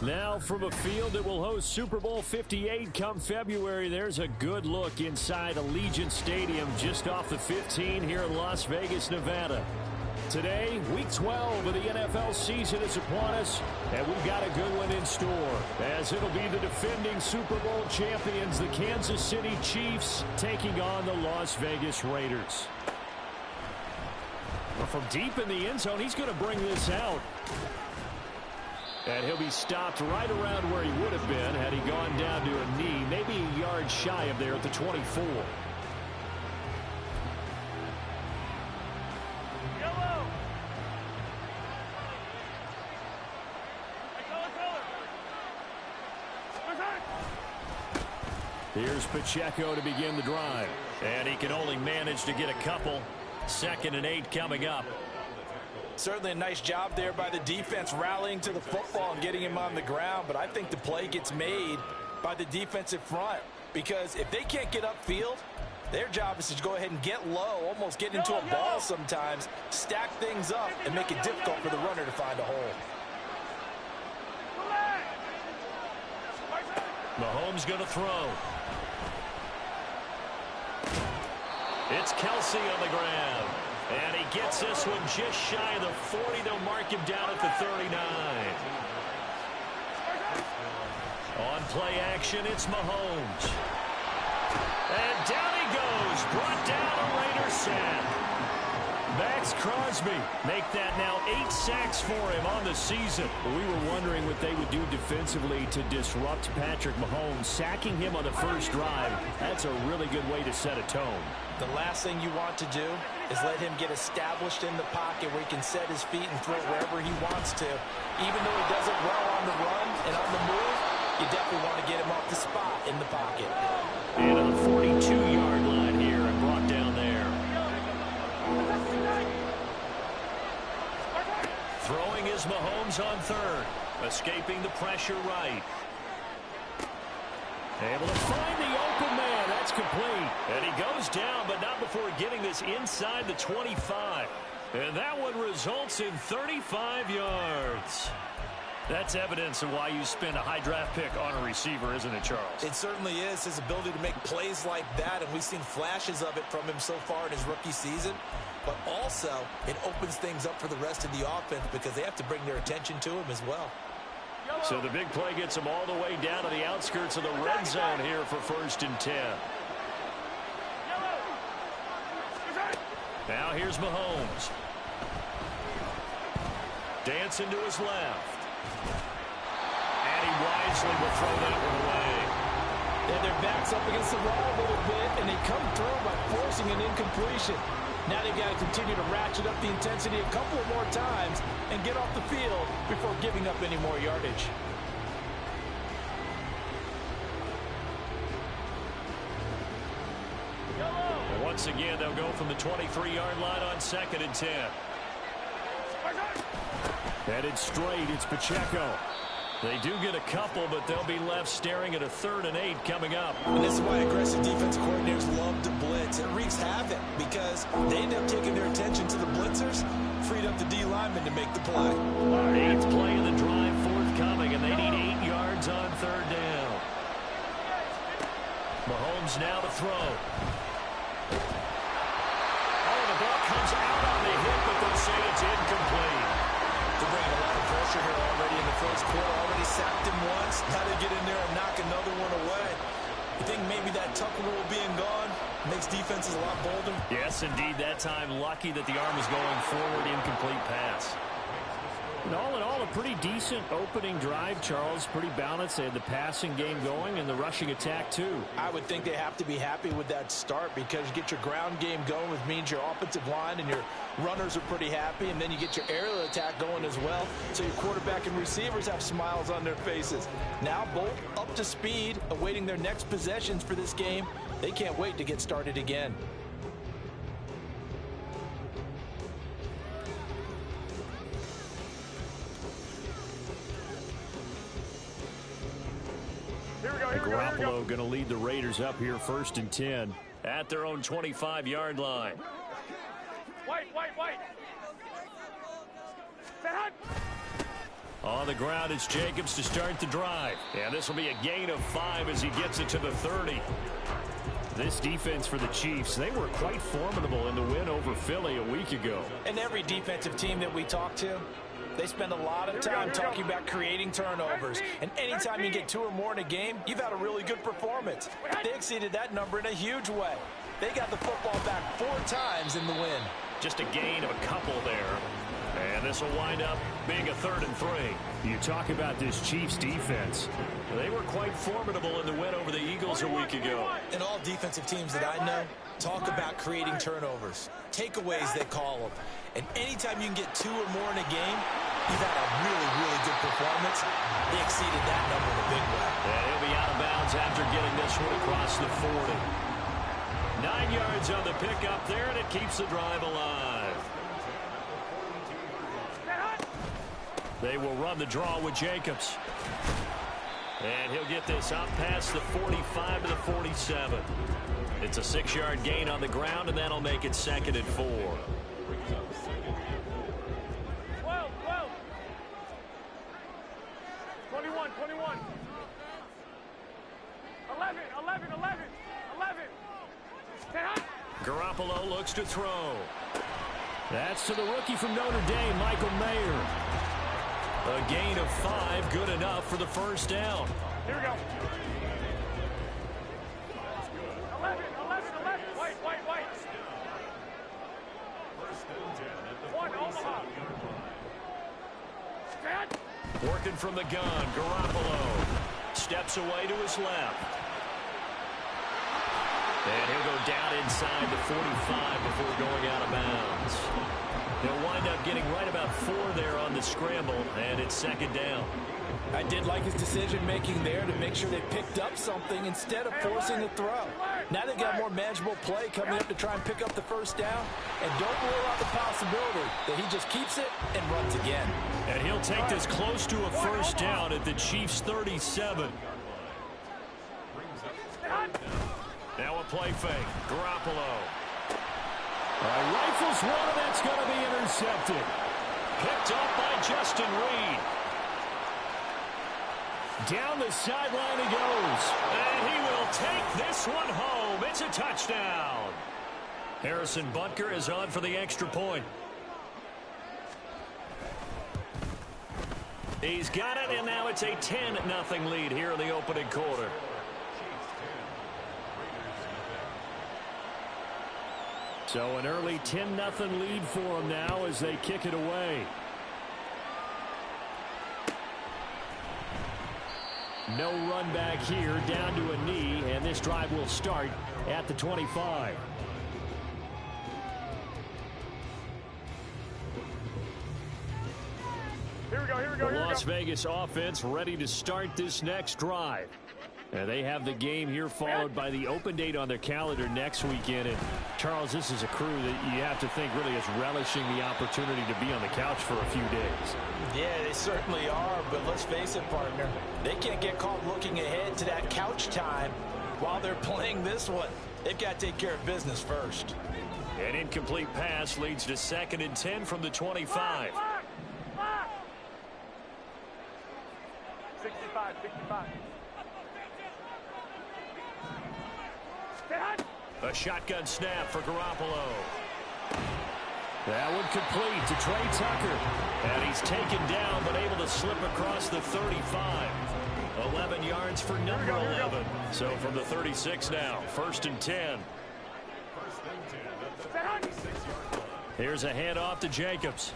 Now from a field that will host Super Bowl 58 come February, there's a good look inside Allegiant Stadium just off the 15 here in Las Vegas, Nevada. Today, Week 12 of the NFL season is upon us, and we've got a good one in store, as it'll be the defending Super Bowl champions, the Kansas City Chiefs, taking on the Las Vegas Raiders. Well, from deep in the end zone, he's going to bring this out. And he'll be stopped right around where he would have been had he gone down to a knee, maybe a yard shy of there at the 24. Here's Pacheco to begin the drive. And he can only manage to get a couple. 2nd and 8 coming up. Certainly a nice job there by the defense rallying to the football and getting him on the ground. But I think the play gets made by the defensive front. Because if they can't get upfield, their job is to go ahead and get low, almost get into a ball sometimes, stack things up, and make it difficult for the runner to find a hole. Mahomes going to throw. It's Kelsey on the ground. And he gets this one just shy of the 40. They'll mark him down at the 39. On play action, it's Mahomes. And down he goes. Brought down a Raider sack. Max Crosby make that now 8 sacks for him on the season. We were wondering what they would do defensively to disrupt Patrick Mahomes. Sacking him on the first drive, that's a really good way to set a tone. The last thing you want to do is let him get established in the pocket where he can set his feet and throw wherever he wants to. Even though he does it well on the run and on the move, you definitely want to get him off the spot in the pocket. And on the 42-yard line here and brought down there. Throwing is Mahomes on 3rd. Escaping the pressure right. Able to find the open man. That's complete. And he goes down, but not before getting this inside the 25. And that one results in 35 yards. That's evidence of why you spend a high draft pick on a receiver, isn't it, Charles? It certainly is. His ability to make plays like that, and we've seen flashes of it from him so far in his rookie season. But also, it opens things up for the rest of the offense because they have to bring their attention to him as well. So the big play gets him all the way down to the outskirts of the red zone here for 1st and 10. Now here's Mahomes. Dancing to his left. And he wisely will throw that one away. And their backs up against the wall a little bit, and they come through by forcing an incompletion. Now they've got to continue to ratchet up the intensity a couple of more times and get off the field before giving up any more yardage. And once again, they'll go from the 23-yard line on 2nd and 10. Headed straight, it's Pacheco. They do get a couple, but they'll be left staring at a 3rd and 8 coming up. And this is why aggressive defensive coordinators love to blitz. It wreaks havoc because they end up taking their attention to the blitzers, freed up the D lineman to make the play. 8th play of the drive forthcoming, and they need 8 yards on 3rd down. Mahomes now to throw. Oh, the ball comes out on the hit, but they'll say it's incomplete. They're bringing a lot of pressure here already in the first quarter. Already sacked him once. Now they get in there and knock another one away. You think maybe that Tucker rule being gone makes defenses a lot bolder? Yes, indeed. That time, lucky that the arm is going forward, incomplete pass. And all in all, a pretty decent opening drive, Charles. Pretty balanced. They had the passing game going and the rushing attack, too. I would think they have to be happy with that start because you get your ground game going, which means your offensive line and your runners are pretty happy, and then you get your aerial attack going as well, so your quarterback and receivers have smiles on their faces. Now both up to speed, awaiting their next possessions for this game. They can't wait to get started again. Garoppolo going to lead the Raiders up here 1st and 10 at their own 25-yard line. On the ground, it's Jacobs to start the drive. And this will be a gain of 5 as he gets it to the 30. This defense for the Chiefs, they were quite formidable in the win over Philly a week ago. And every defensive team that we talk to, they spend a lot of time talking about creating turnovers. And anytime you get 2 or more in a game, you've had a really good performance. They exceeded that number in a huge way. They got the football back 4 times in the win. Just a gain of a couple there. And this will wind up being a 3rd and 3. You talk about this Chiefs defense. They were quite formidable in the win over the Eagles a week ago. And all defensive teams that I know talk about creating turnovers. Takeaways, they call them. And anytime you can get 2 or more in a game, you've had a really, really good performance. They exceeded that number in a big way. And he'll be out of bounds after getting this one across the 40. 9 yards on the pickup there, and it keeps the drive alive. They will run the draw with Jacobs. And he'll get this up past the 45 to the 47. It's a 6-yard gain on the ground, and that'll make it 2nd and 4. 21, 21. 11. Garoppolo looks to throw. That's to the rookie from Notre Dame, Michael Mayer. A gain of 5, good enough for the first down. Here we go. 11. Wait. 1, Omaha. Working from the gun, Garoppolo steps away to his left. And he'll go down inside the 45 before going out of bounds. He'll wind up getting right about 4 there on the scramble, and it's 2nd down. I did like his decision-making there to make sure they picked up something instead of forcing the throw. Now they've got more manageable play coming up to try and pick up the first down. And don't rule out the possibility that he just keeps it and runs again. And he'll take this close to a first down at the Chiefs' 37. Now a play fake. Garoppolo. Rifles one, and that's going to be intercepted. Picked up by Justin Reed. Down the sideline he goes. And he will take this one home. It's a touchdown. Harrison Butker is on for the extra point. He's got it, and now it's a 10-0 lead here in the opening quarter. So an early 10-0 lead for them now as they kick it away. No run back here, down to a knee, and this drive will start at the 25. Here we go. The Las Vegas offense ready to start this next drive. And they have the game here followed by the open date on their calendar next weekend. And Charles, this is a crew that you have to think really is relishing the opportunity to be on the couch for a few days. Yeah, they certainly are, but let's face it, partner. They can't get caught looking ahead to that couch time while they're playing this one. They've got to take care of business first. An incomplete pass leads to 2nd and 10 from the 25. 65. A shotgun snap for Garoppolo. That one complete to Trey Tucker. And he's taken down but able to slip across the 35. 11 yards for number 11. So from the 36 now, 1st and 10. Here's a handoff to Jacobs.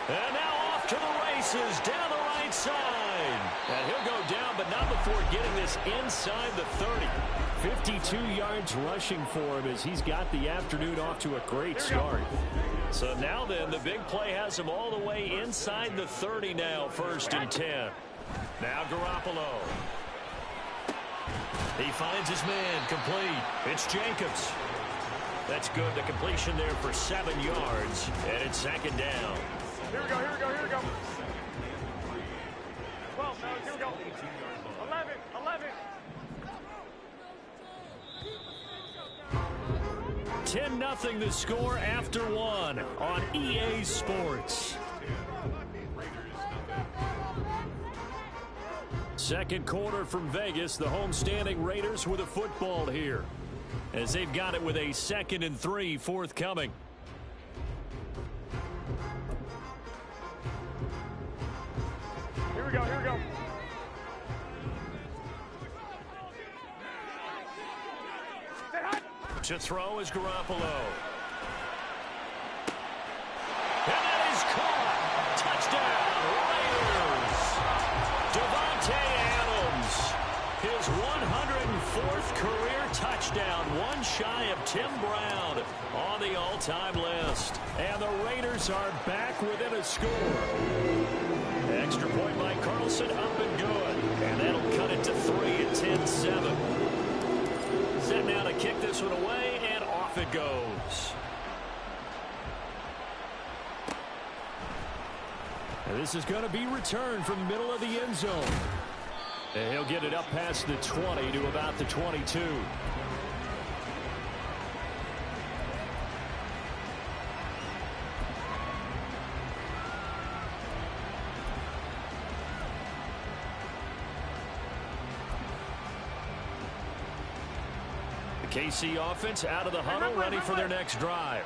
And now off to the races down the right side. And he'll go down, but not before getting this inside the 30. 52 yards rushing for him as he's got the afternoon off to a great start. So now then, the big play has him all the way inside the 30 now, 1st and 10. Now Garoppolo. He finds his man complete. It's Jacobs. That's good. The completion there for 7 yards, and it's 2nd down. Here we go. 12, here we go. 11. 10-0 the score after 1 on EA Sports. Second quarter from Vegas. The homestanding Raiders with a football here, as they've got it with a 2nd and 3 forthcoming. Here we go, here we go. To throw is Garoppolo. And that is caught. Touchdown, Raiders. Devontae Adams, his 104th career touchdown, one shy of Tim Brown on the all-time list. And the Raiders are back within a score. Extra point by Carlson, up and good. And that'll cut it to 3 at 10-7. Set now to kick this one away, and off it goes. And this is going to be returned from the middle of the end zone. And he'll get it up past the 20 to about the 22. KC offense out of the huddle, ready for their next drive.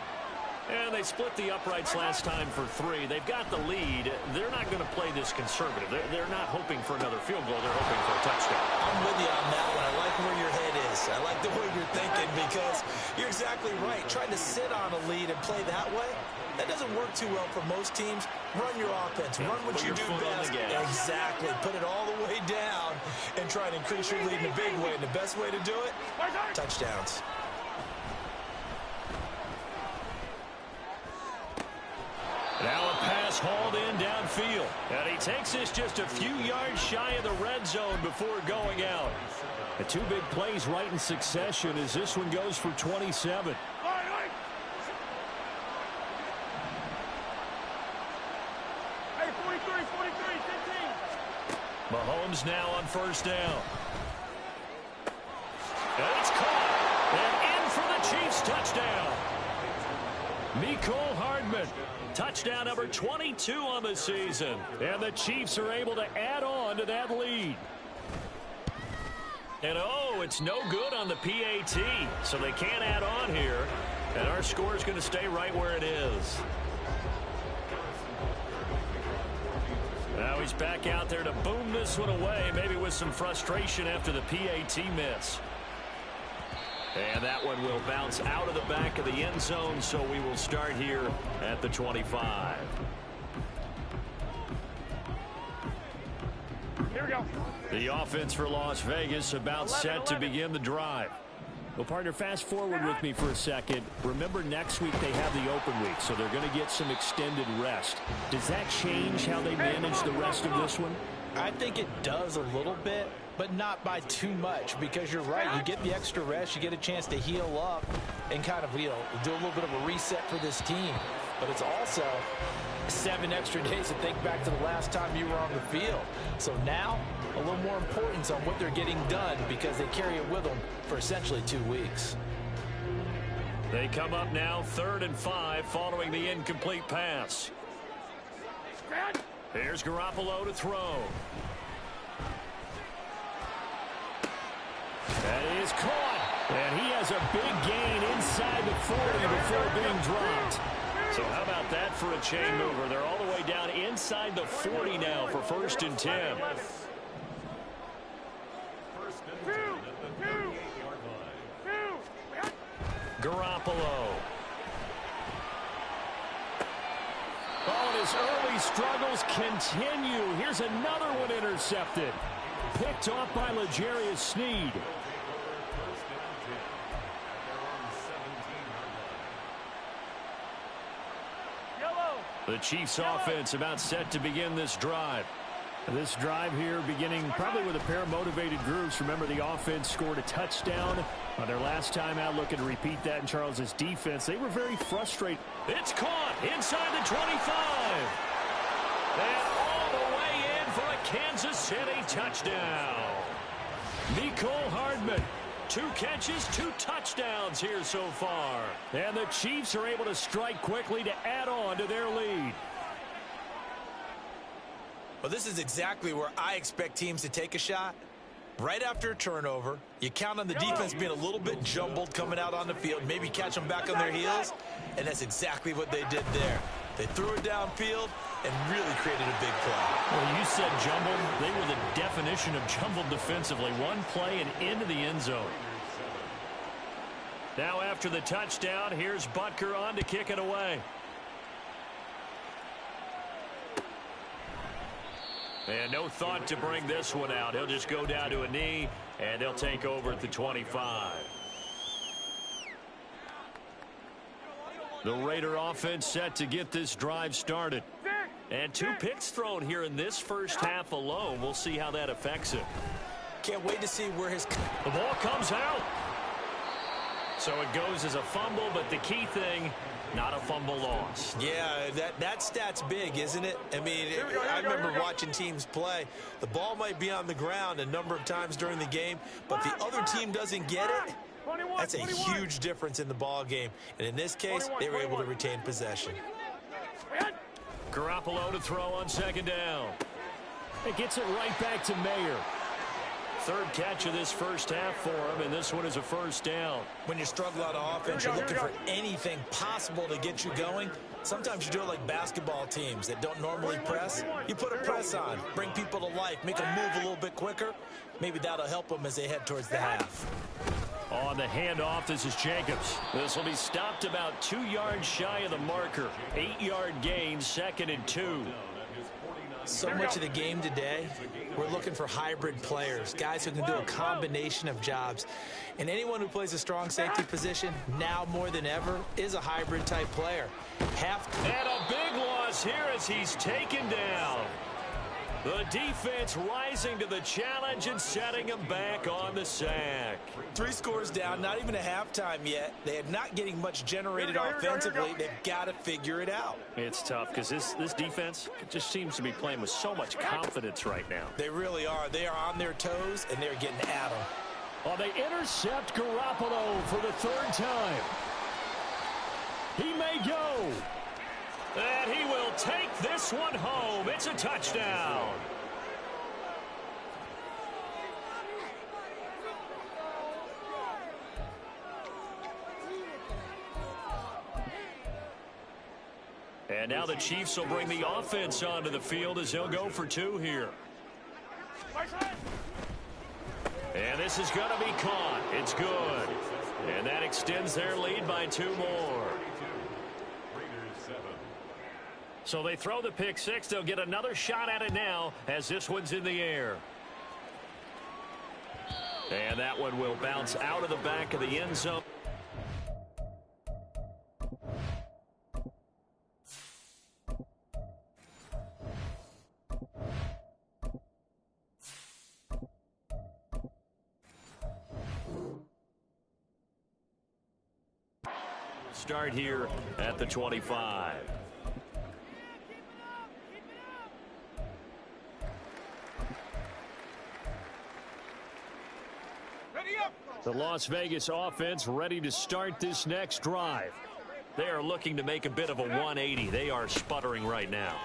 And they split the uprights last time for 3. They've got the lead. They're not going to play this conservative. They're not hoping for another field goal. They're hoping for a touchdown. I'm with you on that one. I like where your head is. I like the way you're thinking, because you're exactly right. Trying to sit on a lead and play that way, that doesn't work too well for most teams. Run your offense. Run what you do best. Exactly. Put it all the way down and try to increase your lead in a big way. And the best way to do it, touchdowns. Now a pass hauled in downfield. And he takes this just a few yards shy of the red zone before going out. The 2 big plays right in succession as this one goes for 27. Hey, 43, 15. Mahomes now on first down. And it's caught. And in for the Chiefs touchdown. Mecole Hardman. Touchdown number 22 on the season. And the Chiefs are able to add on to that lead. And oh, it's no good on the PAT. So they can't add on here. And our score is going to stay right where it is. Now he's back out there to boom this one away, maybe with some frustration after the PAT miss. And that one will bounce out of the back of the end zone, so we will start here at the 25. Here we go. The offense for Las Vegas about set to begin the drive. Well, partner, fast forward with me for a second. Remember, next week they have the open week, so they're going to get some extended rest. Does that change how they manage the rest of this one? I think it does a little bit, but not by too much, because you're right. You get the extra rest. You get a chance to heal up and kind of, do a little bit of a reset for this team. But it's also 7 extra days to think back to the last time you were on the field. So now, a little more importance on what they're getting done, because they carry it with them for essentially 2 weeks. They come up now 3rd and 5 following the incomplete pass. Here's Garoppolo to throw. That is caught. And he has a big gain inside the 40 before being dropped. So how about that for a chain mover? They're all the way down inside the 40 now for 1st and 10. Garoppolo. Oh, and his early struggles continue. Here's another one intercepted. Picked off by L'Jarius Sneed. The Chiefs offense about set to begin this drive. This drive here beginning probably with a pair of motivated groups. Remember, the offense scored a touchdown on their last time out. Looking to repeat that in Charles's defense. They were very frustrated. It's caught inside the 25. And all the way in for a Kansas City touchdown. Mecole Hardman. 2 catches, 2 touchdowns here so far. And the Chiefs are able to strike quickly to add on to their lead. Well, this is exactly where I expect teams to take a shot. Right after a turnover, you count on the defense being a little bit jumbled coming out on the field, maybe catch them back on their heels, and that's exactly what they did there. They threw it downfield and really created a big play. Well, you said jumbled. They were the definition of jumbled defensively. One play and into the end zone. Now after the touchdown, here's Butker on to kick it away. And no thought to bring this one out. He'll just go down to a knee, and they'll take over at the 25. The Raider offense set to get this drive started. And 2 picks thrown here in this first half alone. We'll see how that affects it. Can't wait to see where his... The ball comes out. So it goes as a fumble, but the key thing, not a fumble loss. Yeah, that stat's big, isn't it? I mean, I remember watching teams play. The ball might be on the ground a number of times during the game, but the other team doesn't get it. That's a huge difference in the ball game. And in this case, they were able to retain possession. Garoppolo to throw on second down. It gets it right back to Mayer. Third catch of this first half for him, and this one is a first down. When you struggle on offense, you're looking for anything possible to get you going. Sometimes you do it like basketball teams that don't normally press. You put a press on, bring people to life, make them move a little bit quicker. Maybe that'll help them as they head towards the half. On the handoff, this is Jacobs. This will be stopped about 2 yards shy of the marker. 8-yard gain, 2nd and 2. So much of the game today, we're looking for hybrid players, guys who can do a combination of jobs. And anyone who plays a strong safety position, now more than ever, is a hybrid type player. And a big loss here as he's taken down. The defense rising to the challenge and setting him back on the sack. 3 scores down, not even a halftime yet. They are not getting much generated offensively. They've got to figure it out. It's tough because this defense just seems to be playing with so much confidence right now. They really are. They are on their toes, and they're getting at them. Well, they intercept Garoppolo for the 3rd time. He may go. And he will take this one home. It's a touchdown. And now the Chiefs will bring the offense onto the field as they'll go for 2 here. And this is going to be caught. It's good. And that extends their lead by 2 more. So they throw the pick 6. They'll get another shot at it now as this one's in the air. And that one will bounce out of the back of the end zone. Start here at the 25. The Las Vegas offense ready to start this next drive. They are looking to make a bit of a 180. They are sputtering right now.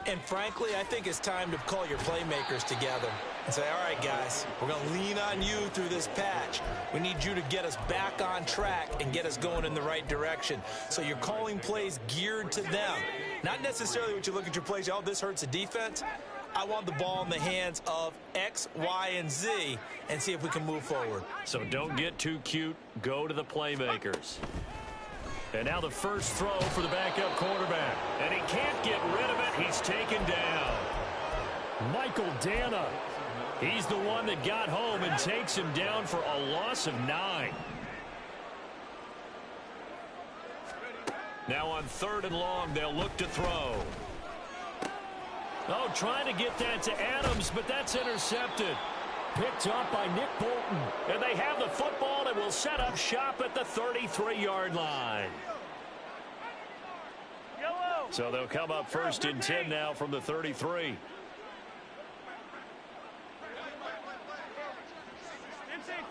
And frankly, I think it's time to call your playmakers together and say, all right, guys, we're going to lean on you through this patch. We need you to get us back on track and get us going in the right direction. So you're calling plays geared to them. Not necessarily what you look at your plays, oh, this hurts the defense. I want the ball in the hands of X, Y, and Z and see if we can move forward. So don't get too cute. Go to the playmakers. And now the first throw for the backup quarterback. And he can't get rid of it. He's taken down. Michael Dana. He's the one that got home and takes him down for a loss of 9. Now on 3rd and long, they'll look to throw. Oh, trying to get that to Adams, but that's intercepted. Picked up by Nick Bolton. And they have the football and will set up shop at the 33-yard line. So they'll come up 1st and 10 now from the 33. 15.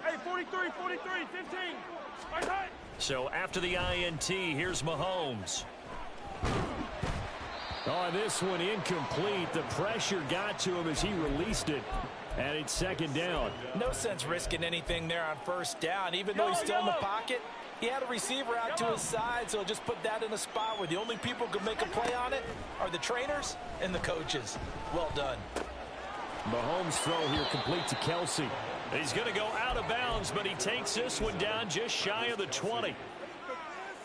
Hey, 43, 15. So after the INT, here's Mahomes. Oh, this one incomplete. The pressure got to him as he released it. And it's second down. No sense risking anything there on first down. Even though he's still in the pocket, he had a receiver out to his side, so just put that in a spot where the only people who can make a play on it are the trainers and the coaches. Well done. Mahomes' throw here complete to Kelsey. He's going to go out of bounds, but he takes this one down just shy of the 20.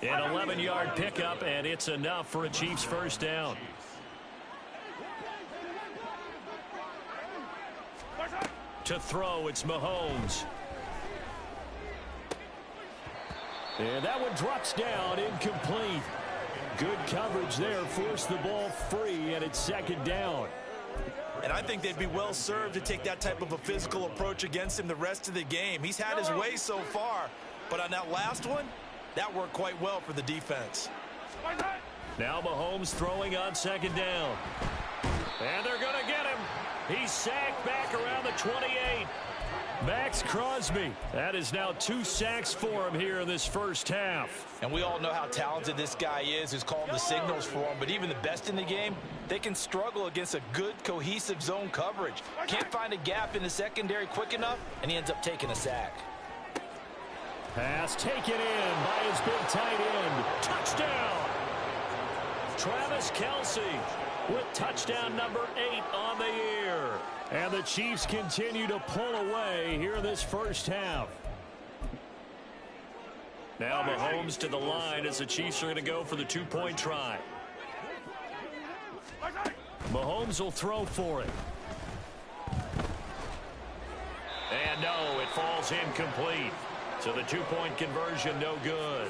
An 11-yard pickup, and it's enough for a Chiefs first down. To throw, it's Mahomes. And that one drops down, incomplete. Good coverage there, forced the ball free, and it's second down. And I think they'd be well served to take that type of a physical approach against him the rest of the game. He's had his way so far, but on that last one, that worked quite well for the defense. Now Mahomes throwing on second down. And they're going to get him. He's sacked back around the 28. Max Crosby. That is now 2 sacks for him here in this first half. And we all know how talented this guy is, who's calling the signals for him. But even the best in the game, they can struggle against a good, cohesive zone coverage. Can't find a gap in the secondary quick enough, and he ends up taking a sack. Pass taken in by his big tight end. Touchdown! Travis Kelsey with touchdown number 8 on the year. And the Chiefs continue to pull away here in this first half. Now Mahomes to the line as the Chiefs are going to go for the 2-point try. Mahomes will throw for it. And no, it falls incomplete. So the 2-point conversion no good.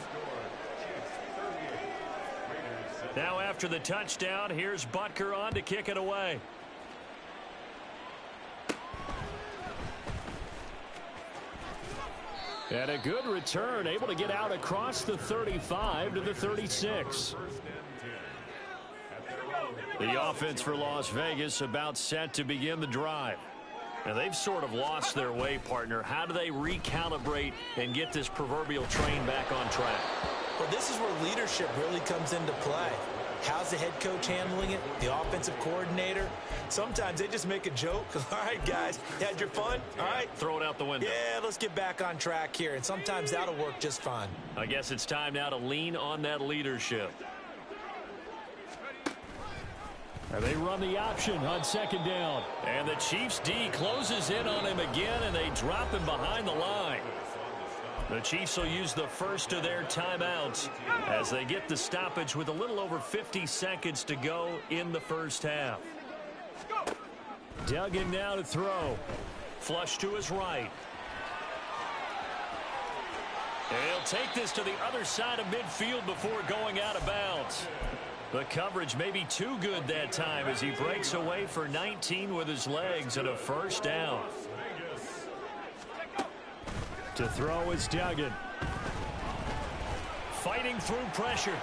Now after the touchdown, here's Butker on to kick it away. And a good return, able to get out across the 35 to the 36. The offense for Las Vegas about set to begin the drive. And they've sort of lost their way, partner. How do they recalibrate and get this proverbial train back on track? Well, this is where leadership really comes into play. How's the head coach handling it? The offensive coordinator? Sometimes they just make a joke. All right, guys, you had your fun? All right. Throw it out the window. Yeah, let's get back on track here. And sometimes that'll work just fine. I guess it's time now to lean on that leadership. And they run the option on second down. And the Chiefs D closes in on him again, and they drop him behind the line. The Chiefs will use the first of their timeouts as they get the stoppage with a little over 50 seconds to go in the first half. Duggan now to throw. Flush to his right. And he'll take this to the other side of midfield before going out of bounds. The coverage may be too good that time as he breaks away for 19 with his legs and a first down. To throw is Duggan. Fighting through pressure.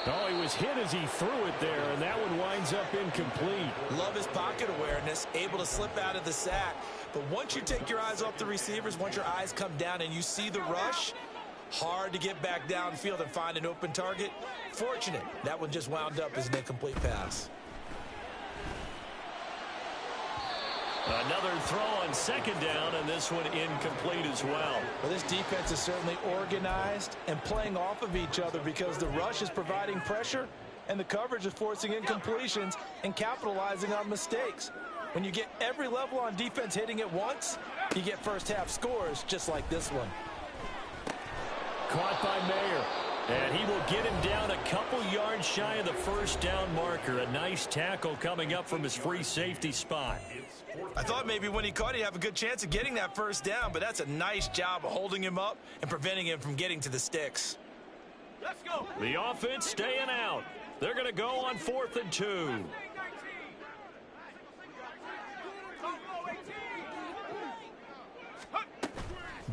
Oh, he was hit as he threw it there, and that one winds up incomplete. Love his pocket awareness, able to slip out of the sack. But once you take your eyes off the receivers, once your eyes come down and you see the rush, hard to get back downfield and find an open target. Fortunate, that one just wound up as an incomplete pass. Another throw on second down, and this one incomplete as well. Well, this defense is certainly organized and playing off of each other because the rush is providing pressure and the coverage is forcing incompletions and capitalizing on mistakes. When you get every level on defense hitting at once, you get first half scores just like this one. Caught by Mayer. And he will get him down a couple yards shy of the first down marker. A nice tackle coming up from his free safety spot. I thought maybe when he caught it, he'd have a good chance of getting that first down, but that's a nice job of holding him up and preventing him from getting to the sticks. Let's go. The offense staying out. They're going to go on 4th and 2.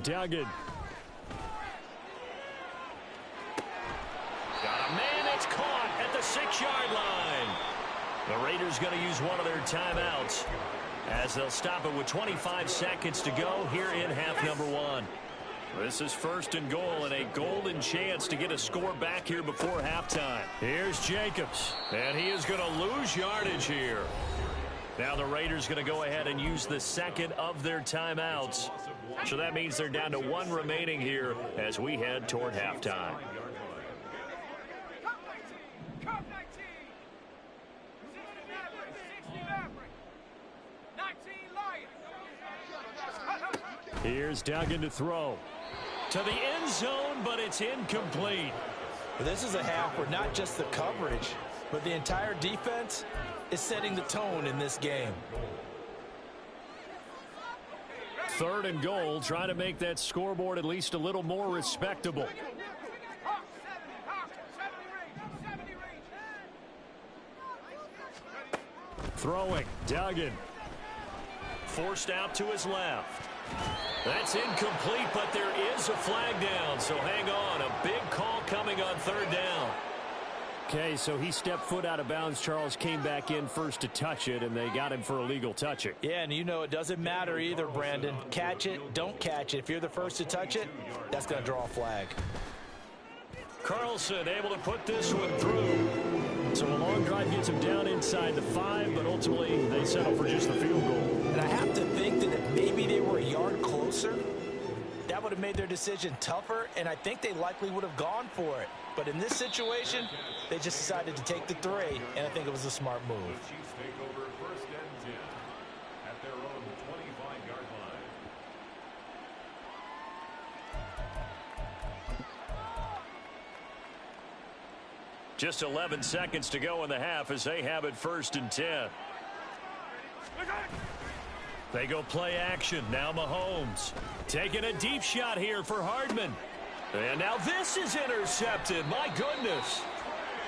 Duggan. Got a man that's caught at the 6-yard line. The Raiders going to use one of their timeouts as they'll stop it with 25 seconds to go here in half number 1. This is 1st and goal and a golden chance to get a score back here before halftime. Here's Jacobs, and he is going to lose yardage here. Now the Raiders going to go ahead and use the second of their timeouts. So that means they're down to 1 remaining here as we head toward halftime. Here's Duggan to throw. To the end zone, but it's incomplete. This is a half where not just the coverage, but the entire defense is setting the tone in this game. 3rd and goal, trying to make that scoreboard at least a little more respectable. Throwing, Duggan. Forced out to his left. That's incomplete, but there is a flag down, so hang on. A big call coming on 3rd down. Okay, so he stepped foot out of bounds. Charles came back in first to touch it, and they got him for illegal touching. Yeah, and you know it doesn't matter either, Brandon. Catch it, don't catch it. If you're the first to touch it, that's going to draw a flag. Carlson able to put this one through. So a long drive gets him down inside the 5, but ultimately they settle for just the field goal. And I have to think that if maybe they were a yard closer, that would have made their decision tougher, and I think they likely would have gone for it. But in this situation, they just decided to take the 3, and I think it was a smart move. Chiefs take over 1st and 10 at their own 25-yard line. Just 11 seconds to go in the half as they have it 1st and 10. They go play action. Now Mahomes taking a deep shot here for Hardman. And now this is intercepted. My goodness.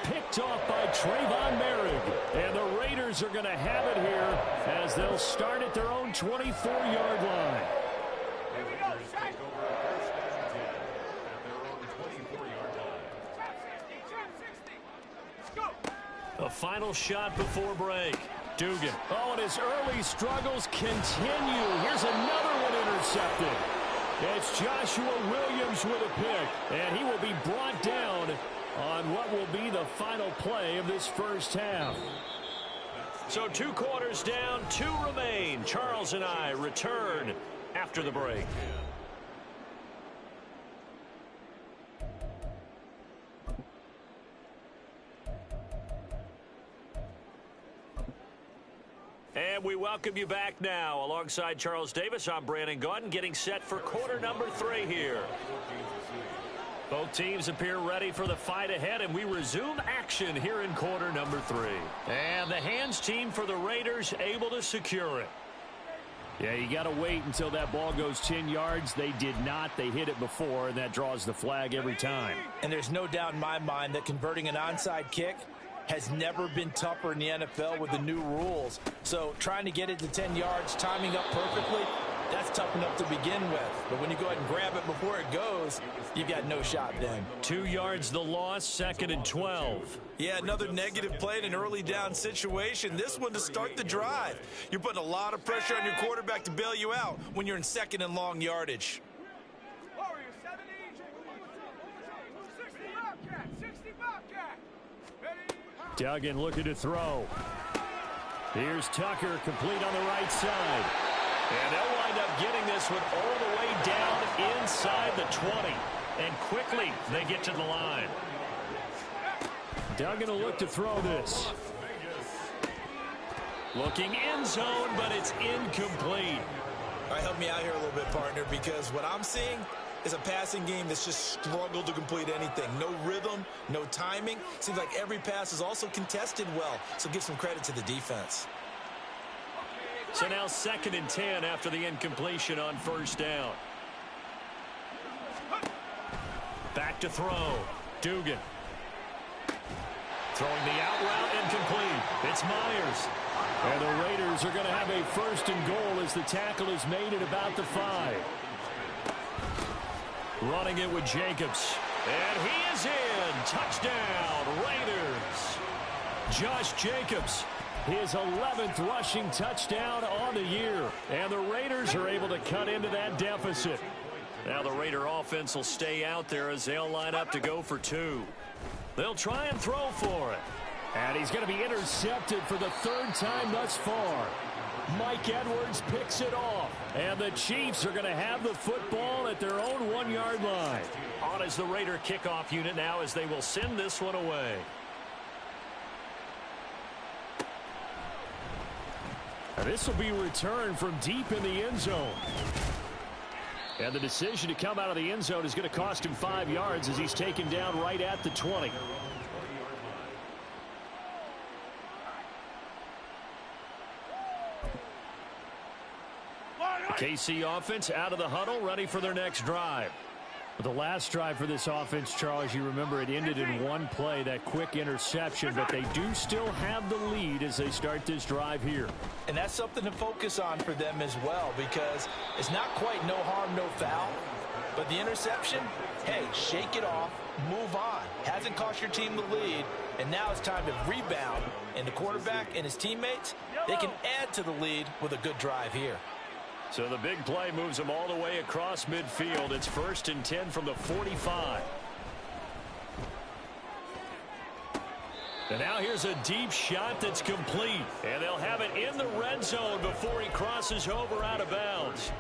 Picked off by Trayvon Merrick. And the Raiders are going to have it here as they'll start at their own 24-yard line. Raiders take over 1st and 10 at their own 24-yard line. A final shot before break. Dugan. Oh, and his early struggles continue. Here's another one intercepted. It's Joshua Williams with a pick, and he will be brought down on what will be the final play of this first half. So 2 quarters down, 2 remain. Charles and I return after the break. And we welcome you back now. Alongside Charles Davis, I'm Brandon Gaudin, getting set for quarter number 3 here. Both teams appear ready for the fight ahead, and we resume action here in quarter number 3. And the hands team for the Raiders able to secure it. Yeah, you got to wait until that ball goes 10 yards. They did not. They hit it before, and that draws the flag every time. And there's no doubt in my mind that converting an onside kick has never been tougher in the NFL with the new rules. So trying to get it to 10 yards, timing up perfectly, that's tough enough to begin with. But when you go ahead and grab it before it goes, you've got no shot then. 2 yards the loss, 2nd and 12. Yeah, another negative play in an early down situation. This one to start the drive. You're putting a lot of pressure on your quarterback to bail you out when you're in 2nd and long yardage. Duggan looking to throw. Here's Tucker, complete on the right side. And they'll wind up getting this one all the way down inside the 20. And quickly, they get to the line. Duggan will look to throw this. Looking end zone, but it's incomplete. All right, help me out here a little bit, partner, because what I'm seeing is a passing game that's just struggled to complete anything. No rhythm, no timing. Seems like every pass is also contested well, so give some credit to the defense. So now 2nd and 10 after the incompletion on 1st down. Back to throw. Dugan. Throwing the out route, incomplete. It's Myers. And the Raiders are going to have a 1st and goal as the tackle is made at about the 5. Running it with Jacobs. And he is in. Touchdown, Raiders. Josh Jacobs, his 11th rushing touchdown on the year. And the Raiders are able to cut into that deficit. Now the Raider offense will stay out there as they'll line up to go for two. They'll try and throw for it. And he's going to be intercepted for the third time thus far. Mike Edwards picks it off. And the Chiefs are going to have the football at their own 1-yard line. On is the Raider kickoff unit now as they will send this one away. And this will be returned from deep in the end zone. And the decision to come out of the end zone is going to cost him 5 yards as he's taken down right at the 20. The KC offense out of the huddle, ready for their next drive. The last drive for this offense, Charles, you remember it ended in one play, that quick interception, but they do still have the lead as they start this drive here. And that's something to focus on for them as well, because it's not quite no harm, no foul. But the interception, hey, shake it off, move on. Hasn't cost your team the lead, and now it's time to rebound. And the quarterback and his teammates, they can add to the lead with a good drive here. So the big play moves them all the way across midfield. It's 1st and 10 from the 45. And now here's a deep shot that's complete. And they'll have it in the red zone before he crosses over out of bounds.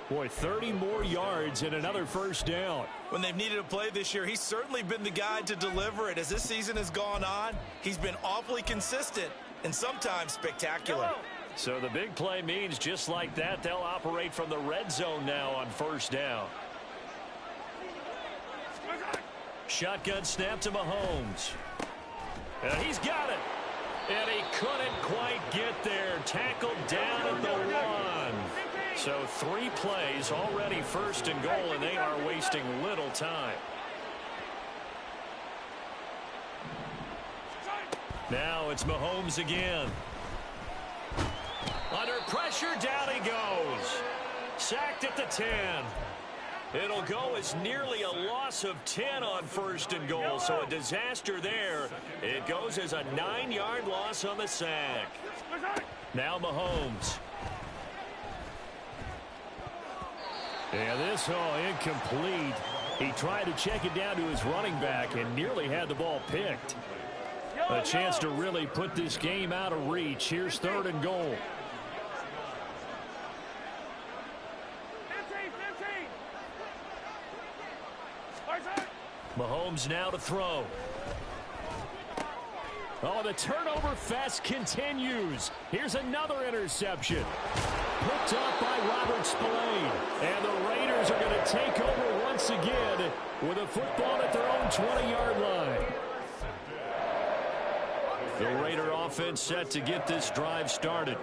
Boy, 30 more yards and another first down. When they've needed a play this year, he's certainly been the guy to deliver it. As this season has gone on, he's been awfully consistent and sometimes spectacular. So the big play means just like that, they'll operate from the red zone now on first down. Shotgun snap to Mahomes. And he's got it. And he couldn't quite get there. Tackled down at the 1. So 3 plays already 1st and goal, and they are wasting little time. Now it's Mahomes again. Under pressure, down he goes. Sacked at the 10. It'll go as nearly a loss of 10 on 1st and goal, so a disaster there. It goes as a 9-yard loss on the sack. Now Mahomes. Yeah, this all incomplete. He tried to check it down to his running back and nearly had the ball picked. A chance to really put this game out of reach. Here's 3rd and goal. Mahomes now to throw. Oh, the turnover fest continues. Here's another interception. Picked up by Robert Spillane. And the Raiders are going to take over once again with a football at their own 20-yard line. The Raider offense set to get this drive started.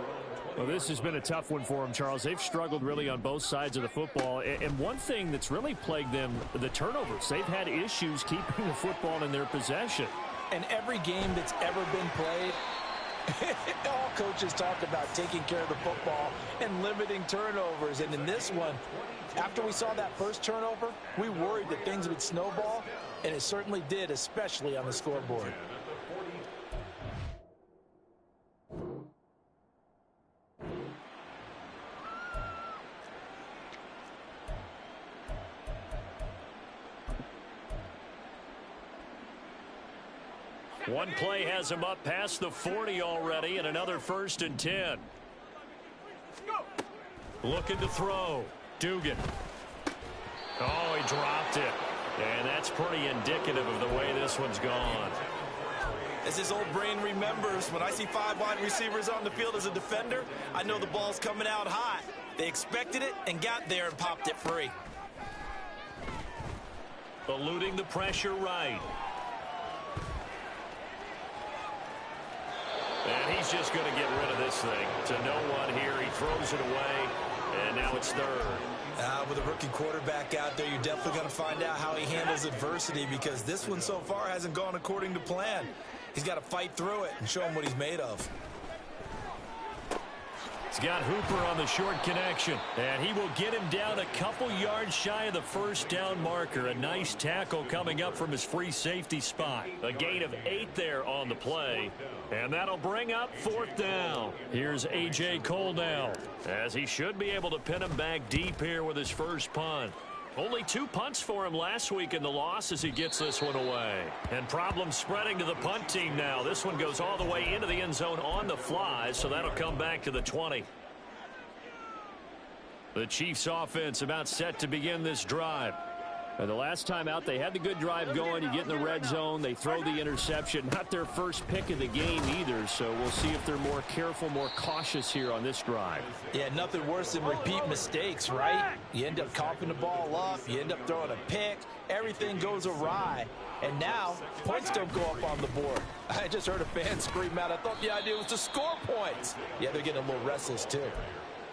Well, this has been a tough one for them, Charles. They've struggled really on both sides of the football. And one thing that's really plagued them, the turnovers. They've had issues keeping the football in their possession. And every game that's ever been played, all coaches talk about taking care of the football and limiting turnovers. And in this one, after we saw that first turnover, we worried that things would snowball, and it certainly did, especially on the scoreboard. One play has him up past the 40 already, and another 1st and 10. Looking to throw. Dugan. Oh, he dropped it. And that's pretty indicative of the way this one's gone. As his old brain remembers, when I see 5 wide receivers on the field as a defender, I know the ball's coming out hot. They expected it and got there and popped it free. Eluding the pressure right. And he's just going to get rid of this thing to no one here. He throws it away, and now it's 3rd. With a rookie quarterback out there, you're definitely going to find out how he handles adversity, because this one so far hasn't gone according to plan. He's got to fight through it and show him what he's made of. He's got Hooper on the short connection, and he will get him down a couple yards shy of the first down marker. A nice tackle coming up from his free safety spot. A gain of 8 there on the play, and that'll bring up 4th down. Here's A.J. Cole now, as he should be able to pin him back deep here with his first punt. Only 2 punts for him last week in the loss as he gets this one away. And problems spreading to the punt team now. This one goes all the way into the end zone on the fly, so that'll come back to the 20. The Chiefs offense about set to begin this drive. And the last time out, they had the good drive going. You get in the red zone, they throw the interception. Not their first pick of the game either, so we'll see if they're more careful, more cautious here on this drive. Yeah, nothing worse than repeat mistakes, right? You end up coughing the ball up, you end up throwing a pick, everything goes awry. And now, points don't go up on the board. I just heard a fan scream out, I thought the idea was to score points. Yeah, they're getting a little restless too.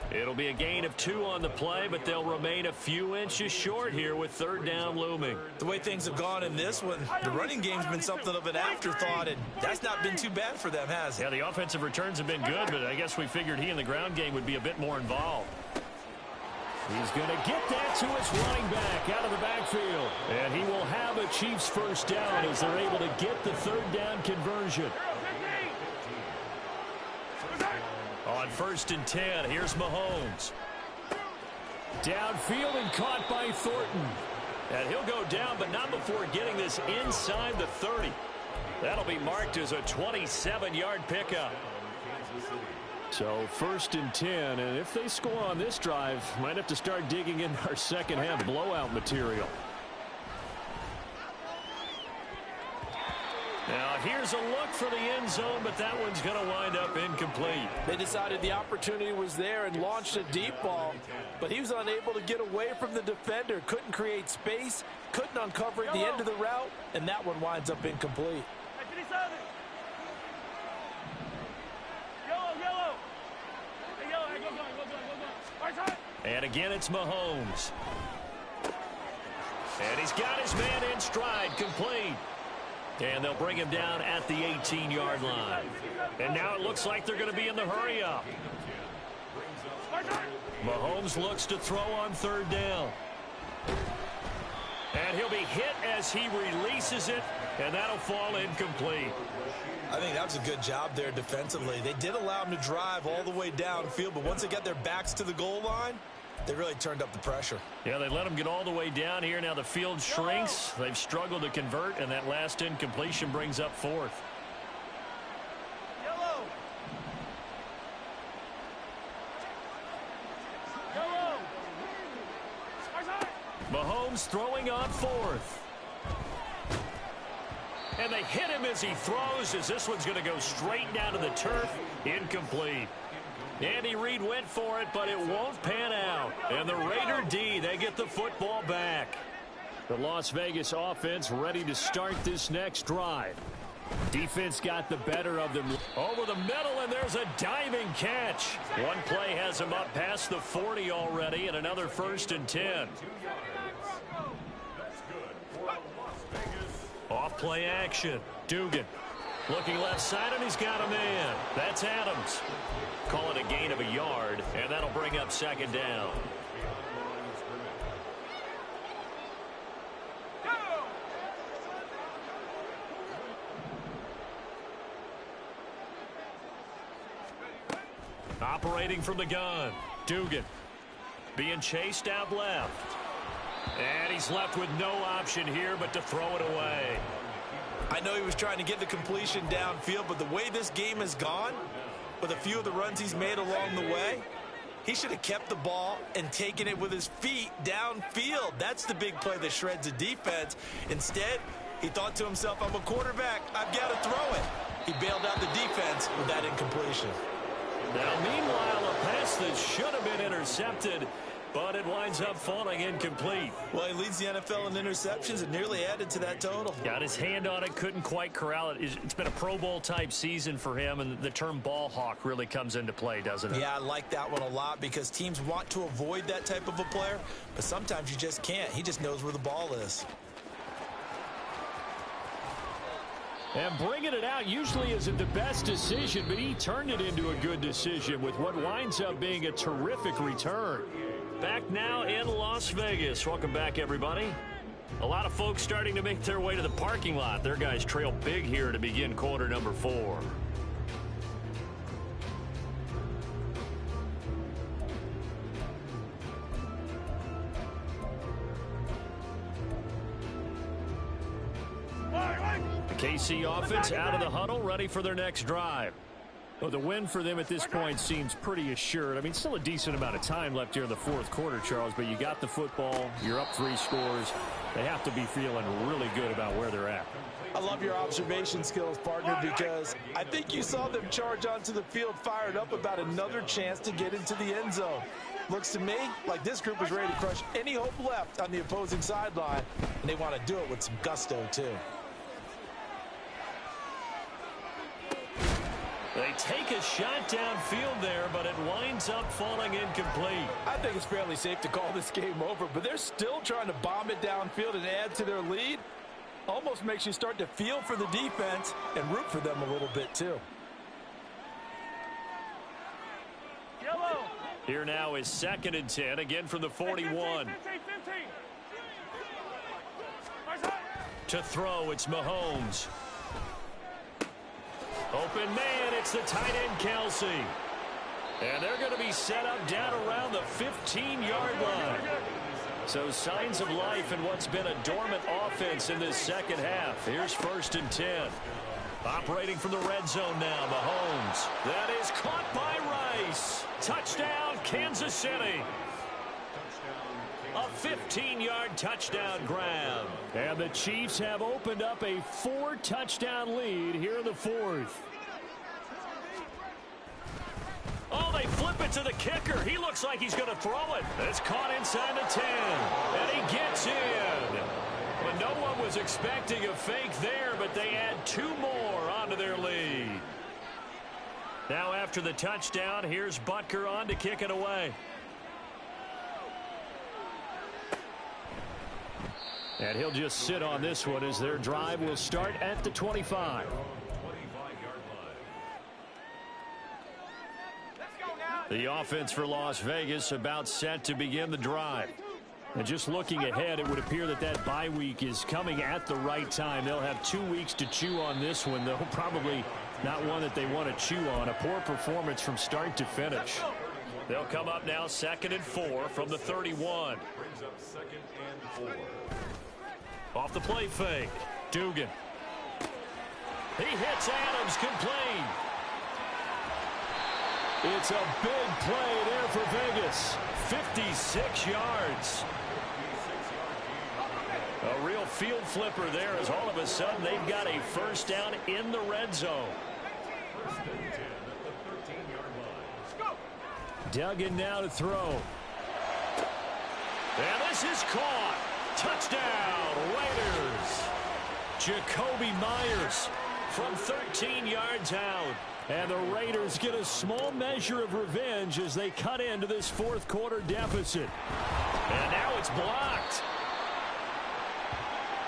It'll be a gain of 2 on the play, but they'll remain a few inches short here with 3rd down looming. The way things have gone in this one, the running game's been something of an afterthought, and that's not been too bad for them, has it? Yeah, the offensive returns have been good, but I guess we figured he in the ground game would be a bit more involved. He's going to get that to his running back out of the backfield. And he will have a Chiefs first down as they're able to get the 3rd down conversion. On 1st and 10, here's Mahomes. Downfield and caught by Thornton. And he'll go down, but not before getting this inside the 30. That'll be marked as a 27-yard pickup. So 1st and 10, and if they score on this drive, might have to start digging in our second half blowout material. Now here's a look for the end zone, but that one's going to wind up incomplete. They decided the opportunity was there and launched a deep ball, but he was unable to get away from the defender, couldn't create space, couldn't uncover at the end of the route, and that one winds up incomplete. And again, it's Mahomes. And he's got his man in stride, complete. And they'll bring him down at the 18-yard line. And now it looks like they're going to be in the hurry-up. Mahomes looks to throw on 3rd down. And he'll be hit as he releases it, and that'll fall incomplete. I think that was a good job there defensively. They did allow him to drive all the way downfield, but once they got their backs to the goal line, they really turned up the pressure. Yeah, they let him get all the way down here. Now the field shrinks. They've struggled to convert, and that last incompletion brings up 4th. Mahomes throwing on 4th. And they hit him as he throws, as this one's going to go straight down to the turf. Incomplete. Andy Reid went for it, but it won't pan out. And the Raider D, they get the football back. The Las Vegas offense ready to start this next drive. Defense got the better of them. Over the middle, and there's a diving catch. One play has him up past the 40 already, and another 1st and 10. Off play action. Dugan looking left side, and he's got a man. That's Adams. Call it a gain of a yard, and that'll bring up 2nd down. Operating from the gun. Dugan being chased out left. And he's left with no option here but to throw it away. I know he was trying to get the completion downfield, but the way this game has gone, with a few of the runs he's made along the way, he should have kept the ball and taken it with his feet downfield. That's the big play that shreds the defense. Instead, he thought to himself, I'm a quarterback, I've got to throw it. He bailed out the defense with that incompletion. Now, meanwhile, a pass that should have been intercepted, but it winds up falling incomplete. Well, he leads the NFL in interceptions and nearly added to that total. Got his hand on it, couldn't quite corral it. It's been a Pro Bowl type season for him, and the term ball hawk really comes into play, doesn't it? Yeah, I like that one a lot because teams want to avoid that type of a player, but sometimes you just can't. He just knows where the ball is. And bringing it out usually isn't the best decision, but he turned it into a good decision with what winds up being a terrific return. Back now in Las Vegas. Welcome back, everybody. A lot of folks starting to make their way to the parking lot. Their guys trail big here to begin quarter number 4. KC offense out of the huddle, ready for their next drive. Well, the win for them at this point seems pretty assured. I mean, still a decent amount of time left here in the fourth quarter, Charles, but you got the football, you're up 3 scores. They have to be feeling really good about where they're at. I love your observation skills, partner, because I think you saw them charge onto the field fired up about another chance to get into the end zone. Looks to me like this group is ready to crush any hope left on the opposing sideline, and they want to do it with some gusto, too. They take a shot downfield there, but it winds up falling incomplete. I think it's fairly safe to call this game over, but they're still trying to bomb it downfield and add to their lead. Almost makes you start to feel for the defense and root for them a little bit, too. Yellow. Here now is 2nd and 10, again from the 41. 15. To throw, it's Mahomes. Open man, it's the tight end, Kelsey. And they're going to be set up down around the 15-yard line. So signs of life in what's been a dormant offense in this second half. Here's 1st and 10. Operating from the red zone now, Mahomes. That is caught by Rice. Touchdown, Kansas City. A 15-yard touchdown grab. And the Chiefs have opened up a 4-touchdown lead here in the 4th. Oh, they flip it to the kicker. He looks like he's going to throw it. It's caught inside the 10. And he gets in. But no one was expecting a fake there, but they add 2 more onto their lead. Now after the touchdown, here's Butker on to kick it away. And he'll just sit on this one as their drive will start at the 25. The offense for Las Vegas about set to begin the drive. And just looking ahead, it would appear that that bye week is coming at the right time. They'll have 2 weeks to chew on this one, though. Probably not one that they want to chew on. A poor performance from start to finish. They'll come up now 2nd and 4 from the 31. Brings up 2nd and 4. Off the play fake. Dugan. He hits Adams complete. It's a big play there for Vegas. 56 yards. A real field flipper there as all of a sudden they've got a 1st down in the red zone. 1st and 10 at the 13-yard line. Duggan now to throw. And this is caught. Touchdown, Raiders. Jacoby Myers from 13 yards out. And the Raiders get a small measure of revenge as they cut into this 4th quarter deficit. And now it's blocked.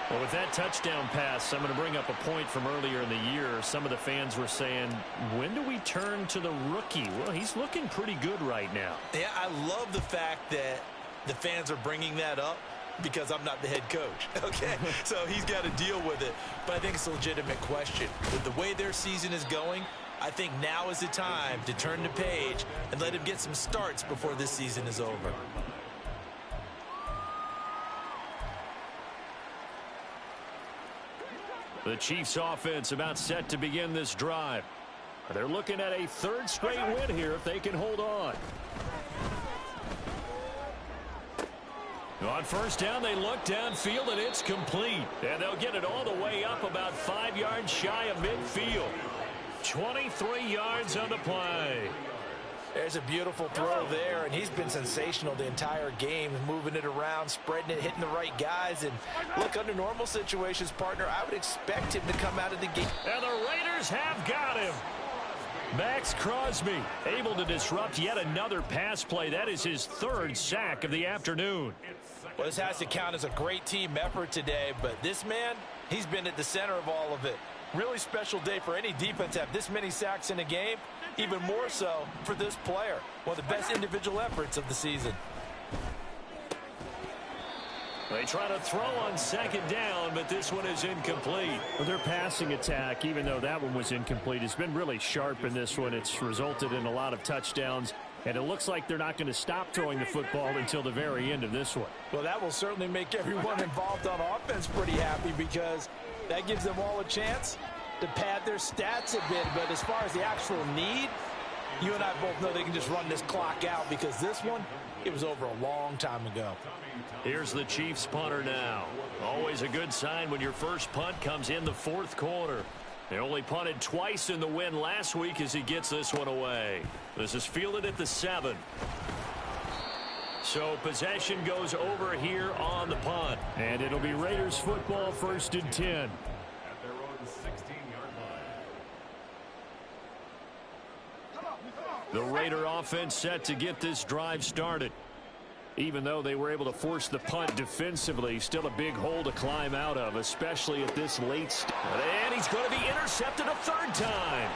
Well, with that touchdown pass, I'm going to bring up a point from earlier in the year. Some of the fans were saying, when do we turn to the rookie? Well, he's looking pretty good right now. Yeah, I love the fact that the fans are bringing that up because I'm not the head coach. Okay, so he's got to deal with it. But I think it's a legitimate question. With the way their season is going, I think now is the time to turn the page and let him get some starts before this season is over. The Chiefs offense about set to begin this drive. They're looking at a 3rd straight win here if they can hold on. On 1st down, they look downfield, and it's complete. And they'll get it all the way up about 5 yards shy of midfield. 23 yards on the play. There's a beautiful throw there, and he's been sensational the entire game, moving it around, spreading it, hitting the right guys. And look, under normal situations, partner, I would expect him to come out of the game. And the Raiders have got him. Max Crosby able to disrupt yet another pass play. That is his 3rd sack of the afternoon. Well, this has to count as a great team effort today, but this man, he's been at the center of all of it. Really special day for any defense to have this many sacks in a game, even more so for this player. One of the best individual efforts of the season. They try to throw on 2nd down, but this one is incomplete. Well, their passing attack, even though that one was incomplete, has been really sharp in this one. It's resulted in a lot of touchdowns, and it looks like they're not going to stop throwing the football until the very end of this one. Well, that will certainly make everyone involved on offense pretty happy because That gives them all a chance to pad their stats a bit. But as far as the actual need, you and I both know they can just run this clock out, because this one, it was over a long time ago. Here's the Chiefs punter now. Always a good sign when your first punt comes in the fourth quarter. They only punted twice in the win last week as he gets this one away. This is fielded at the 7. So possession goes over here on the punt. And it'll be Raiders football, 1st and 10. At their own 16-yard line. The Raider offense set to get this drive started. Even though they were able to force the punt defensively, still a big hole to climb out of, especially at this late stage. And he's going to be intercepted a 3rd time.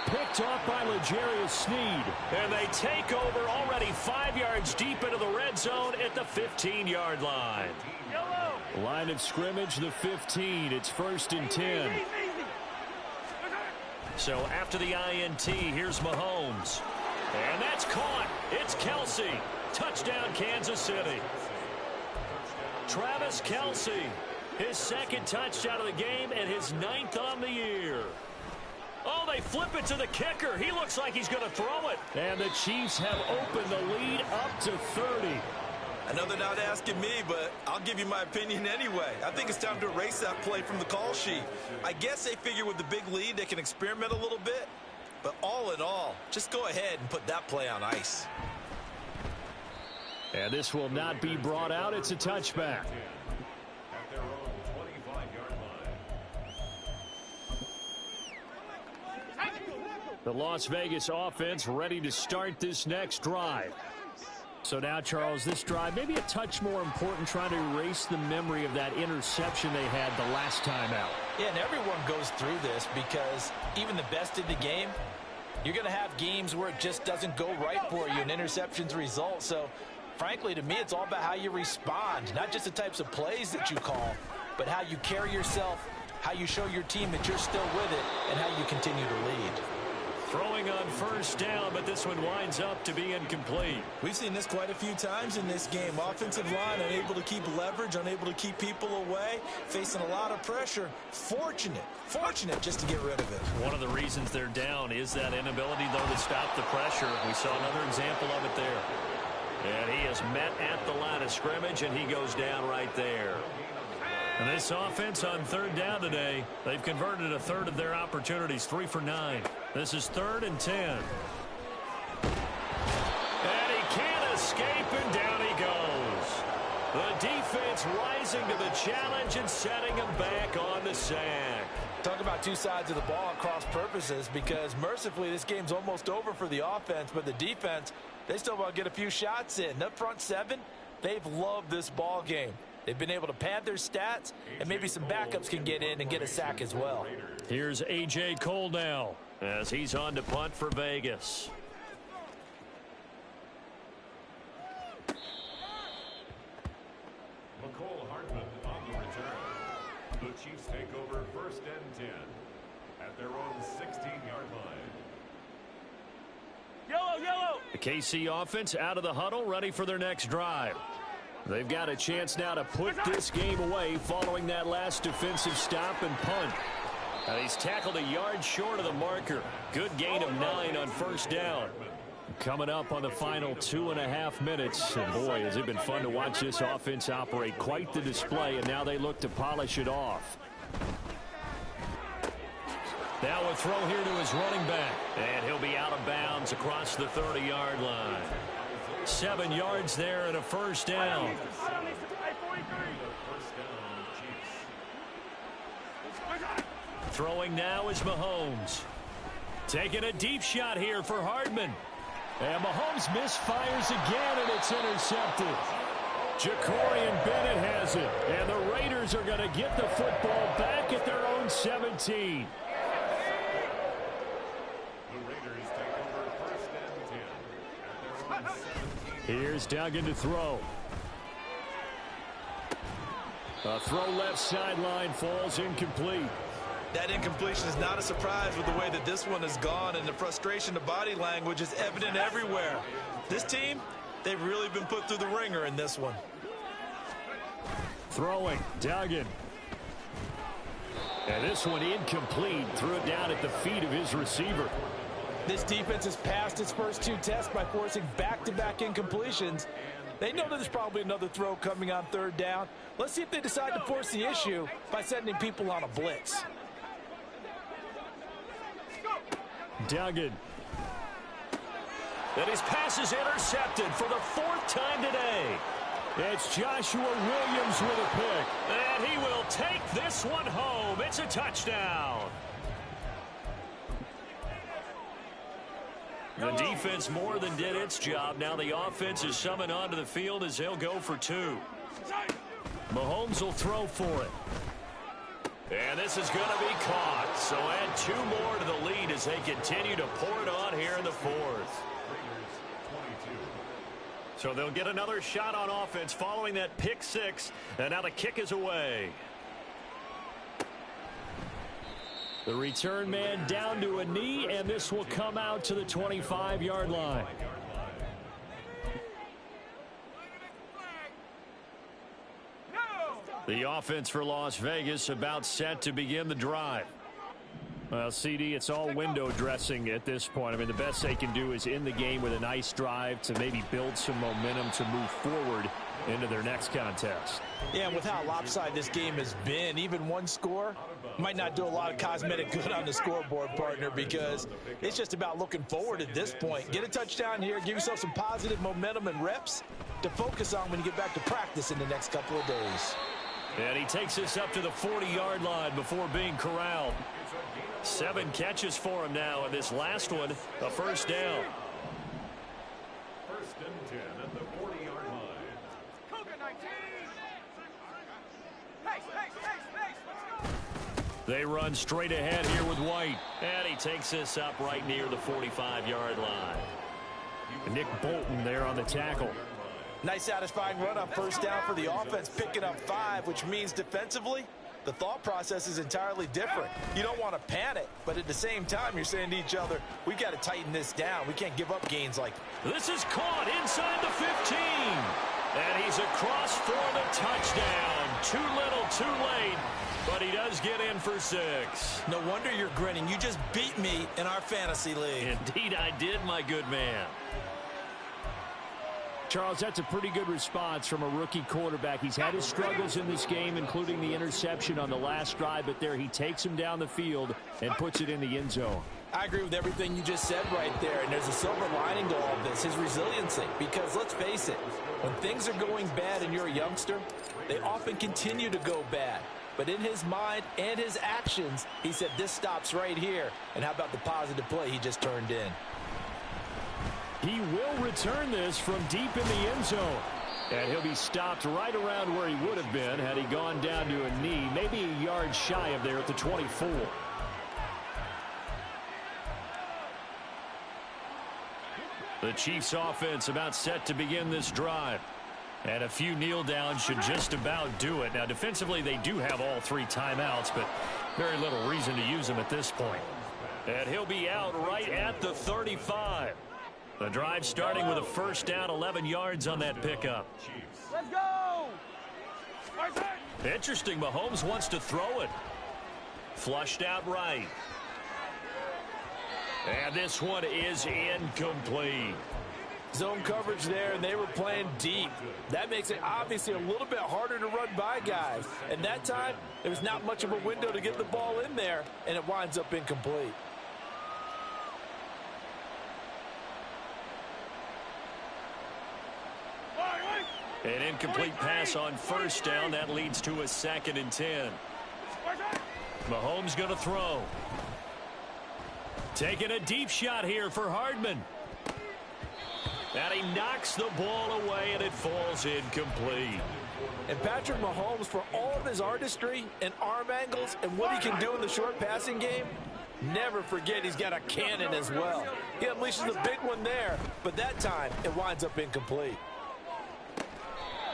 Picked off by L'Jarius Sneed. And they take over already 5 yards deep into the red zone at the 15-yard line. Yellow. Line of scrimmage, the 15. It's 1st and 10. So after the INT, here's Mahomes. And that's caught. It's Kelsey. Touchdown, Kansas City. Travis Kelsey, his 2nd touchdown of the game and his 9th on the year. Oh, they flip it to the kicker. He looks like he's going to throw it. And the Chiefs have opened the lead up to 30. I know they're not asking me, but I'll give you my opinion anyway. I think it's time to erase that play from the call sheet. I guess they figure with the big lead they can experiment a little bit. But all in all, just go ahead and put that play on ice. And this will not be brought out. It's a touchback. At their own 25-yard line. The Las Vegas offense ready to start this next drive. So now, Charles, this drive maybe a touch more important, trying to erase the memory of that interception they had the last time out. Yeah, and everyone goes through this, because even the best in the game, you're going to have games where it just doesn't go right for you and interceptions result. So, frankly, to me, it's all about how you respond, not just the types of plays that you call, but how you carry yourself, how you show your team that you're still with it, and how you continue to lead. Throwing on 1st down, but this one winds up to be incomplete. We've seen this quite a few times in this game. Offensive line unable to keep leverage, unable to keep people away, facing a lot of pressure. Fortunate just to get rid of it. One of the reasons they're down is that inability, though, to stop the pressure. We saw another example of it there. And he is met at the line of scrimmage, and he goes down right there. And this offense on 3rd down today, they've converted a 1/3 of their opportunities, 3 for 9. This is 3rd and 10. And he can't escape, and down he goes. The defense rising to the challenge and setting him back on the sack. Talk about two sides of the ball at cross purposes, because mercifully this game's almost over for the offense, but the defense, they still want to get a few shots in. That front 7, they've loved this ball game. They've been able to pad their stats, and maybe some backups can get in and get a sack as well. Here's A.J. Cole now as he's on to punt for Vegas. McCole Hardman on the return. The Chiefs take over 1st and 10 at their own 16-yard line. Yellow. The KC offense out of the huddle, ready for their next drive. They've got a chance now to put this game away following that last defensive stop and punt. And he's tackled a yard short of the marker. Good gain of 9 on 1st down. Coming up on the final 2.5 minutes. And boy, has it been fun to watch this offense operate. Quite the display, and now they look to polish it off. Now a throw here to his running back. And he'll be out of bounds across the 30-yard line. 7 yards there and a 1st down. Throwing now is Mahomes. Taking a deep shot here for Hardman. And Mahomes misfires again, and it's intercepted. Jacorian Bennett has it. And the Raiders are going to get the football back at their own 17. Here's Duggan to throw. A throw left sideline, falls incomplete. That incompletion is not a surprise with the way that this one has gone, and the frustration, the body language is evident everywhere. This team, they've really been put through the ringer in this one. Throwing, Duggan. And this one incomplete. Threw it down at the feet of his receiver. This defense has passed its first 2 tests by forcing back-to-back incompletions. They know that there's probably another throw coming on 3rd down. Let's see if they decide to force the issue by sending people on a blitz. Duggan. And his pass is intercepted for the 4th time today. It's Joshua Williams with a pick. And he will take this one home. It's a touchdown. The defense more than did its job. Now the offense is summoned onto the field as they'll go for 2. Mahomes will throw for it. And this is going to be caught. So add 2 more to the lead as they continue to pour it on here in the 4th. So they'll get another shot on offense following that pick 6. And now the kick is away. The return man down to a knee, and this will come out to the 25-yard line. The offense for Las Vegas about set to begin the drive. Well, CD, it's all window dressing at this point. I mean, the best they can do is in the game with a nice drive to maybe build some momentum to move forward into their next contest. Yeah, and with how lopsided this game has been, even 1 score might not do a lot of cosmetic good on the scoreboard, partner, because it's just about looking forward at this point. Get a touchdown here, give yourself some positive momentum and reps to focus on when you get back to practice in the next couple of days. And he takes this up to the 40-yard line before being corralled. 7 catches for him now, and this last one, a 1st down. 1st and 10 at the 40-yard line. Cougar 19. Pace, pace, pace, pace. Let's go. They run straight ahead here with White. And he takes this up right near the 45-yard line. Nick Bolton there on the tackle. Nice satisfying run on 1st down for the offense, picking up 5, which means defensively, the thought process is entirely different. You don't want to panic, but at the same time, you're saying to each other, we've got to tighten this down. We can't give up gains like this. Is caught inside the 15. And he's across for the touchdown. Too little, too late. But he does get in for 6. No wonder you're grinning. You just beat me in our fantasy league. Indeed I did, my good man. Charles, that's a pretty good response from a rookie quarterback. He's had his struggles in this game, including the interception on the last drive, but there he takes him down the field and puts it in the end zone. I agree with everything you just said right there, and there's a silver lining to all of this, his resiliency. Because let's face it, when things are going bad and you're a youngster, they often continue to go bad. But in his mind and his actions, he said this stops right here. And how about the positive play he just turned in? He will return this from deep in the end zone. And he'll be stopped right around where he would have been had he gone down to a knee, maybe a yard shy of there at the 24. The Chiefs offense about set to begin this drive. And a few kneel downs should just about do it. Now defensively they do have all 3 timeouts, but very little reason to use them at this point. And he'll be out right at the 35. The drive starting with a 1st down, 11 yards on that pickup. Let's go. Interesting, Mahomes wants to throw it. Flushed out right. And this one is incomplete. Zone coverage there, and they were playing deep. That makes it obviously a little bit harder to run by guys. And that time, there's not much of a window to get the ball in there, and it winds up incomplete. An incomplete pass on 1st down. That leads to a 2nd and 10. Mahomes going to throw. Taking a deep shot here for Hardman. And he knocks the ball away, and it falls incomplete. And Patrick Mahomes, for all of his artistry and arm angles and what he can do in the short passing game, never forget he's got a cannon as well. He unleashes a big one there, but that time it winds up incomplete.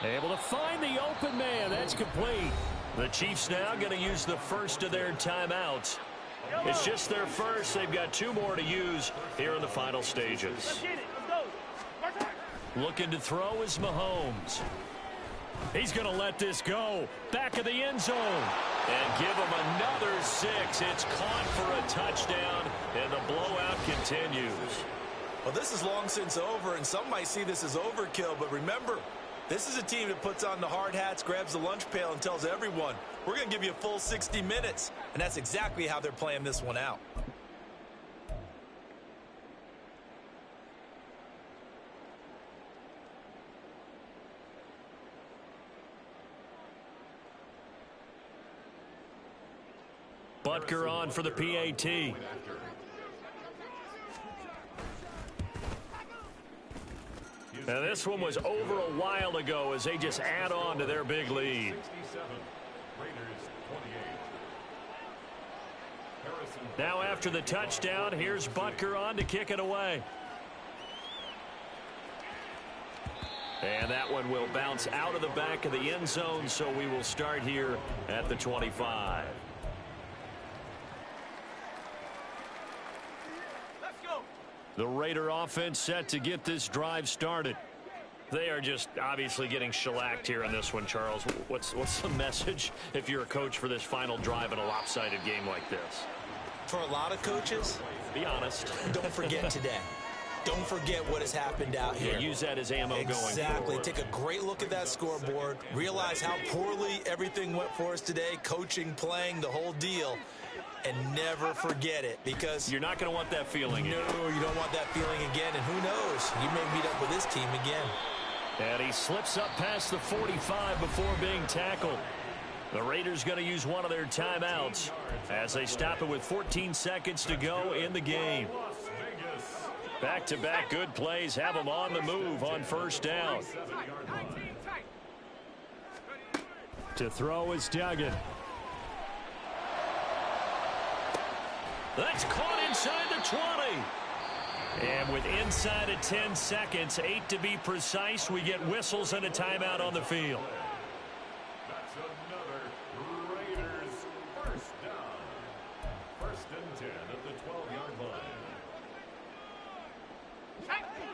Able to find the open man. That's complete. The Chiefs now going to use the 1st of their timeouts. It's just their 1st. They've got 2 more to use here in the final stages. Looking to throw is Mahomes. He's going to let this go. Back of the end zone. And give him another 6. It's caught for a touchdown, and the blowout continues. Well, this is long since over, and some might see this as overkill, but remember, this is a team that puts on the hard hats, grabs the lunch pail, and tells everyone, we're going to give you a full 60 minutes. And that's exactly how they're playing this one out. Butker on for the PAT. Now this one was over a while ago as they just add on to their big lead. Now after the touchdown, here's Butker on to kick it away. And that one will bounce out of the back of the end zone, so we will start here at the 25. The Raider offense set to get this drive started. They are just obviously getting shellacked here in this one, Charles. What's the message if you're a coach for this final drive in a lopsided game like this? For a lot of coaches, be honest. Don't forget today. Don't forget what has happened out here. Yeah, use that as ammo going forward. Exactly. Take a great look at that scoreboard. Realize how poorly everything went for us today. Coaching, playing, the whole deal. And never forget it, because you're not going to want that feeling again. No, you don't want that feeling again, and who knows, you may meet up with this team again. And he slips up past the 45 before being tackled. The Raiders going to use one of their timeouts as they stop it with 14 seconds to go in the game. Back-to-back good plays have them on the move on first down. To throw is Duggan. That's caught inside the 20. And with inside of 10 seconds, 8 to be precise, we get whistles and a timeout on the field. That's another Raiders first down. First and 10 at the 12-yard line.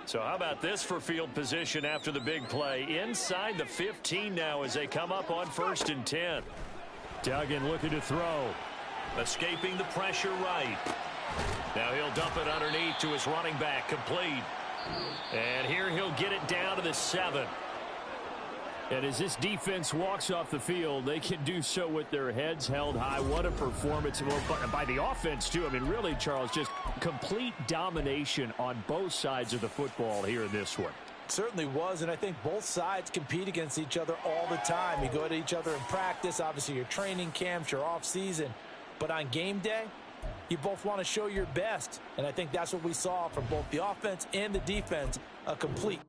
So how about this for field position after the big play? Inside the 15 now as they come up on first and 10. Duggan looking to throw. Escaping the pressure right. Now he'll dump it underneath to his running back, complete. And here he'll get it down to the 7. And as this defense walks off the field, they can do so with their heads held high. What a performance by the offense, too. I mean, really, Charles, just complete domination on both sides of the football here in this one. Certainly was, and I think both sides compete against each other all the time. You go at each other in practice, obviously your training camps, your off-season. But on game day, you both want to show your best. And I think that's what we saw from both the offense and the defense, a complete